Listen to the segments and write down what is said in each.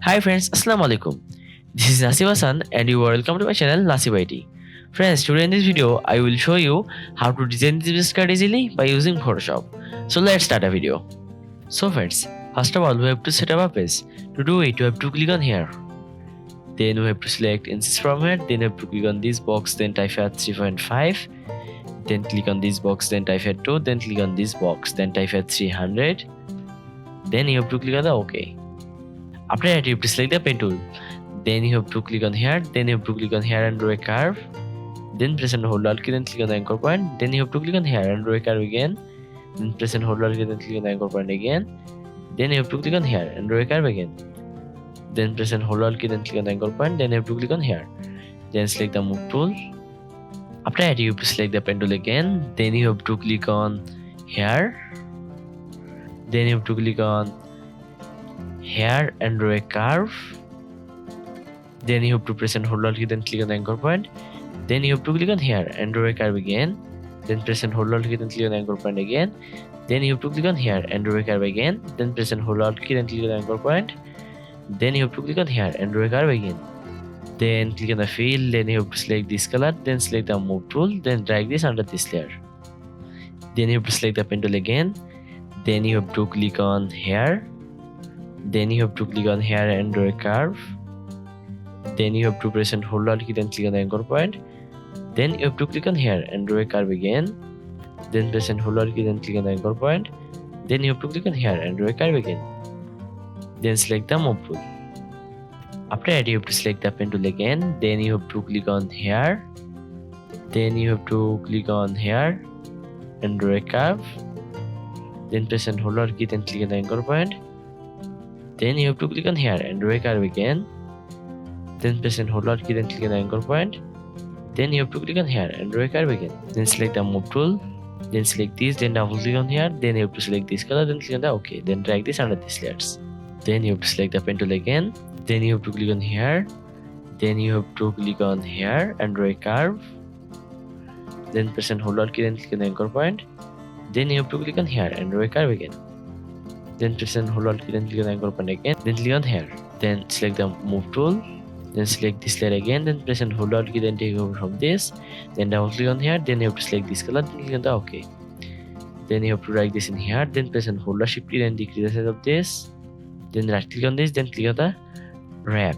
Hi friends, Assalamu alaikum. This is Nasib and you are welcome to my channel Nasib IT. Friends, today in this video, I will show you how to design this business card easily by using Photoshop. So let's start a video. So friends, first of all, we have to set up a page. To do it, you have to click on here. Then we have to select insist from here. Then you have to click on this box, then type here 3.5. Then click on this box, then type here 2. Then click on this box, then type here 300. Then you have to click on the OK. After that, you have to select the pen tool. Then you have to click on here. Then you have to click on here and draw a curve. Then press and hold Alt key. Then click on the anchor point. Then you have to click on here and draw a curve again. Then press and hold Alt key. Then click on the anchor point again. Then you have to click on here and draw a curve again. Then press and hold Alt key. Then click on the anchor point. Then you have to click on here. Then select the move tool. After that, you have to select the pen tool again. Then you have to click on here. Then you have to click on here and draw a curve. Then you have to press and hold Alt key, then click on the anchor point. Then you have to click on here and draw a curve again. Then press and hold Alt key, then click on the anchor point again. Then you have to click on here and draw a curve again. Then press and hold Alt key, then click on the anchor point. Then you have to click on here and draw a curve again. Then click on the fill. Then you have to select this color. Then select the move tool. Then drag this under this layer. Then you have to select the pen tool again. Then you have to click on here. Then you have to click on here and draw a curve. Then you have to press and hold Alt key, then click on the anchor point. Then you have to click on here and draw a curve again. Then press and hold Alt key, then click on the anchor point. Then you have to click on here and draw a curve again. Then select the move tool. After that, you have to select the pen tool again. Then you have to click on here. Then you have to click on here and draw a curve. Then press and hold Alt key, then click on the anchor point. Then you have to click on here and draw a curve again. Then press and hold Alt key, then click on the anchor point. Then you have to click on here and draw a curve again. Then select the move tool. Then select this, then double click on here. Then you have to select this color, then click on the OK. Then drag this under these layers. Then you have to select the pen tool again. Then you have to click on here. Then you have to click on here and draw a curve. Then press and hold Alt key, then click on the anchor point. Then you have to click on here and draw a curve again. Then press and hold Alt key, then click on the anchor point again. Then click on here. Then select the move tool. Then select this layer again. Then press and hold Alt key, then take over from this. Then double click on here. Then you have to select this color. Then click on the OK. Then you have to drag this in here. Then press and hold the Shift key. Then decrease the size of this. Then right click on this. Then click on the wrap.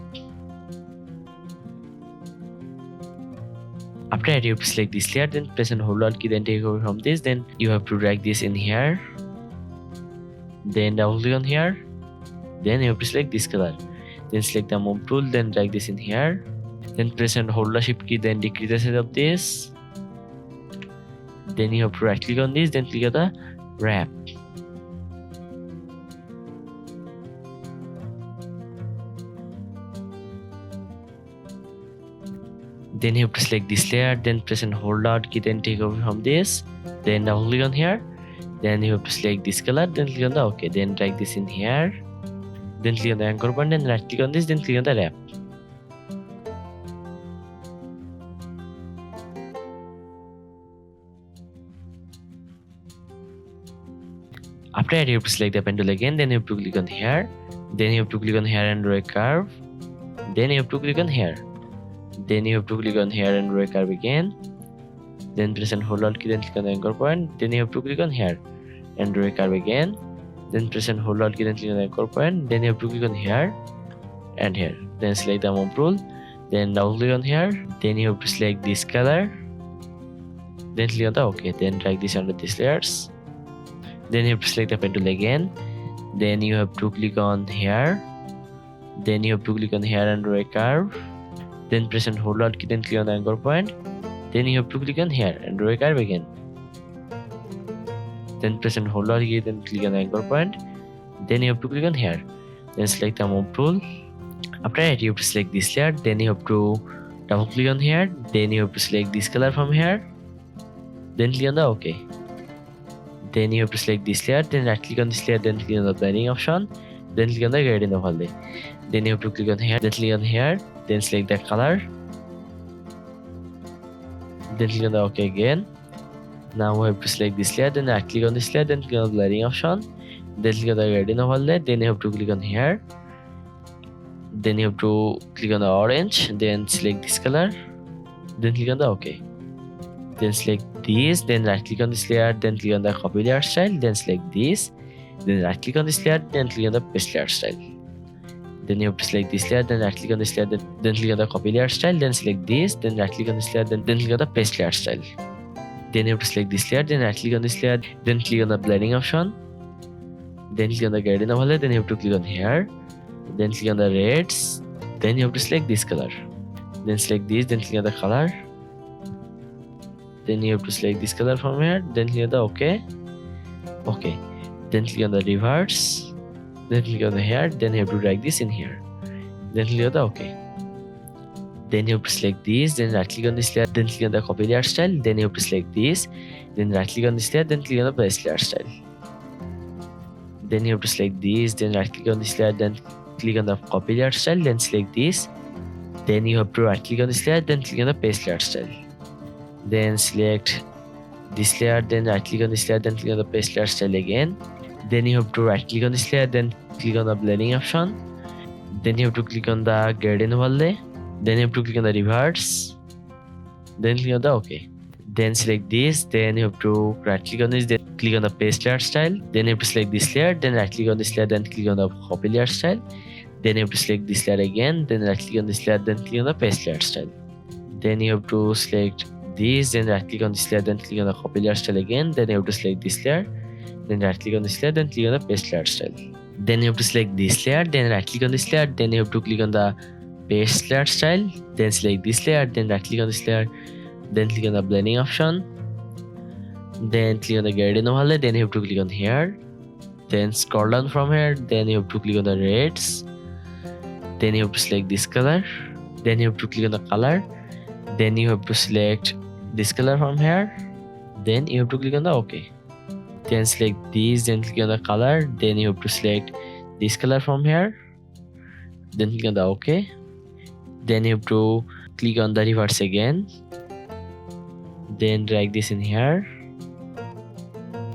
After that, you have to select this layer. Then press and hold Alt key. Then take over from this. Then you have to drag this in here. Then double click on here. Then you have to select this color. Then select the move tool. Then drag this in here. Then press and hold the Shift key. Then decrease the size of this. Then you have to right click on this. Then click on the wrap. Then you have to select this layer. Then press and hold Alt key. Then take over from this. Then double click on here. Then you have to select this color. Then click on the OK. Then drag this in here. Then click on the anchor point. Then right click on this. Then click on the wrap. After that, you have to select the pen tool again. Then you have to click on here. Then you have to click on here and draw a curve. Then you have to click on here. Then you have to click on here and draw a curve again. Then press and hold Alt key. Then click on the anchor point. Then you have to click on here and draw a curve again. Then press and hold Alt key. Then click on the anchor point. Then you have to click on here and here. Then select the move tool. Then double click on here. Then you have to select this color. Then click on the OK. Then drag this under these layers. Then you have to select the pen tool again. Then you have to click on here. Then you have to click on here and draw a curve. Then press and hold Alt key. Then click on the anchor point. Then you have to click on here and draw a curve again. Then press and hold Alt key. Then click on the anchor point. Then you have to click on here. Then select the move tool. After that, you have to select this layer. Then you have to double click on here. Then you have to select this color from here. Then click on the OK. Then you have to select this layer. Then right click on this layer. Then click on the blending option. Then click on the gradient overlay. Then you have to click on here. Then click on here. Then select the color. Then click on the OK again. Now we have to select this layer. Then right click on this layer. Then click on the blurring option. Then click on the gradient overlay. Then you have to click on here. Then you have to click on the orange, then select this color, then click on the OK. Then select this, then right click on this layer, then click on the copy layer style, then select this, then right click on this layer, then click on the paste layer style. Then you have to select this layer, then right click on this layer, then click on the copy layer style, then select this, then right click on this layer, then click on the paste layer style. Then you have to select this layer, then right click on this layer, then click on the blending option, then click on the gradient overlay, then you have to click on here, then click on the reds, then you have to select this color, then select this, then click on the color, then you have to select this color from here, then click on the OK, then click on the reverse, then click on the here, then you have to drag this in here, then click on the OK. Then you have to select this, then right click on this layer, then click on the copy layer style, then you have to select this, then right click on this layer, then click on the paste layer style. Then you have to select this, then right click on this layer, then click on the copy layer style, then select this, then you have to right click on this layer, then click on the paste layer style. Then select this layer, then right click on this layer, then click on the paste layer style again. Then you have to right click on this layer, then click on the blending option, then you have to click on the gradient overlay, then you have to click on the reverse, then click on the OK. Then select this, then you have to right click on this, then click on the paste layer style, then you have to select this layer, then right click on this layer, then click on the copy layer style, then you have to select this layer again, then right click on this layer, then click on the paste layer style. Then you have to select this, then right click on this layer, then click on the copy layer style again, then you have to select this layer, then right click on this layer, then click on the paste layer style. Then you have to select this layer, then right click on this layer, then you have to click on the paste layer style, then select this layer, then right click on this layer, then click on the blending option, then click on the gradient overlay, then you have to click on here, then scroll down from here, then you have to click on the reds, then you have to select this color, then you have to click on the color, then you have to select this color from here, then you have to click on the OK. Then select these, then click on the color, then you have to select this color from here, then click on the OK. Then you have to click on the reverse again, then drag this in here.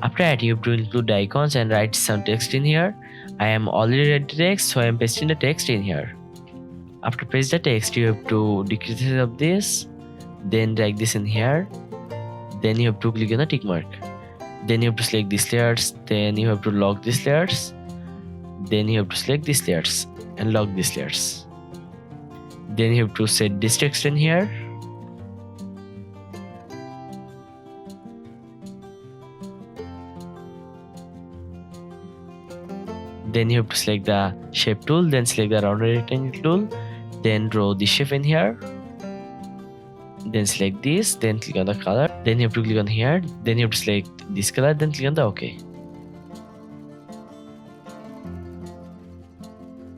After that, you have to include the icons and write some text in here. I am already read the text, so I am pasting the text in here. After paste the text, you have to decrease the size of this, then drag this in here, then you have to click on the tick mark, then you have to select these layers, then you have to lock these layers, then you have to select these layers and lock these layers, then you have to set this text in here, then you have to select the shape tool, then select the rounded rectangle tool, then draw the shape in here, then select this, then click on the color, then you have to click on here, then you have to select this color, then click on the OK.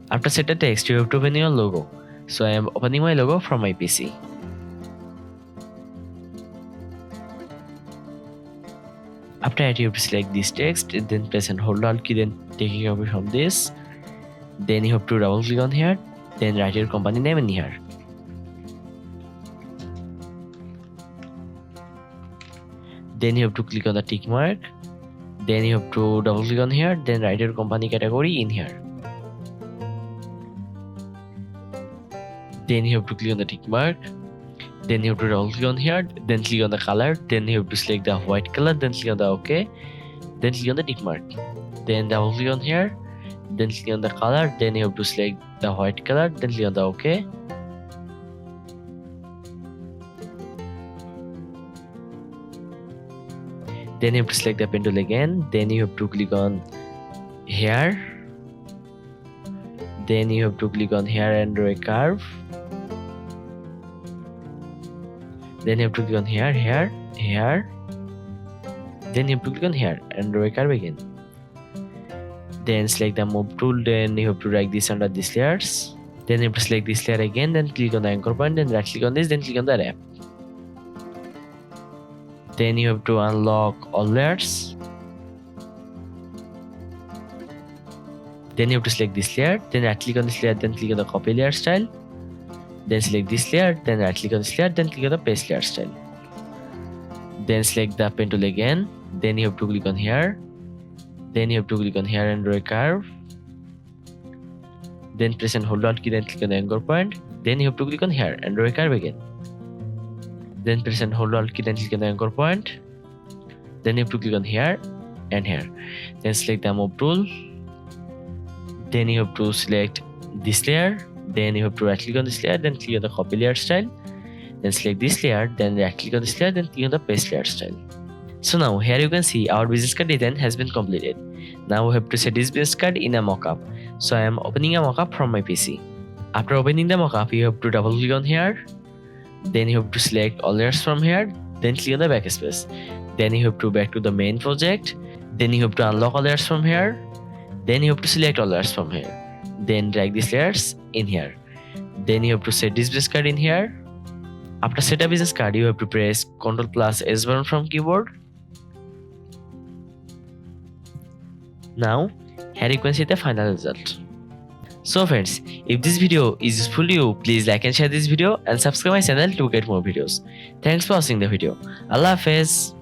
After set the text, you have to open your logo. So I am opening my logo from my PC. After that, you have to select this text, then press and hold Alt key, then taking copy from this, then you have to double click on here, then write your company name in here. Then you have to click on the tick mark, then you have to double click on here, then write your company category in here. Then you have to click on the tick mark, then you have to double click on here, then click on the color, then you have to select the white color, then click on the OK, then click on the tick mark, then double click on here, then click on the color, then you have to select the white color, then click on the OK. Then you have to select the pen tool again, then you have to click on here, then you have to click on here and draw a curve, then you have to click on here, then you have to click on here and draw a curve again. Then select the move tool, then you have to drag this under these layers, then you have to select this layer again, then click on the anchor point, then right click on this, then click on the wrap. Then you have to unlock all layers, then you have to select this layer, then right click on this layer, then click on the copy layer style, then select this layer, then right click on this layer, then click on the paste layer style, then select the pen tool again, then you have to click on here, then you have to click on here and draw a curve, Then press and hold Alt key, then click on the anchor point. Then you have to click on here and draw a curve again. Then press and hold Alt key, then click on the anchor point. Then you have to click on here and here. Then select the move tool. Then you have to select this layer. Then you have to right click on this layer, then click on the copy layer style. Then select this layer, then right click on this layer, then click on the paste layer style. So now here you can see our business card design has been completed. Now we have to set this business card in a mockup. So I am opening a mockup from my PC. After opening the mockup, you have to double click on here. Then you have to select all layers from here. Then click on the backspace. Then you have to back to the main project. Then you have to unlock all layers from here. Then you have to select all layers from here. Then drag these layers in here. Then you have to set this business card in here. After set a business card, you have to press Ctrl+S button from keyboard. Now, here you can see the final result. So friends, if this video is useful to you, please like and share this video and subscribe my channel to get more videos. Thanks for watching the video. Allah Hafiz.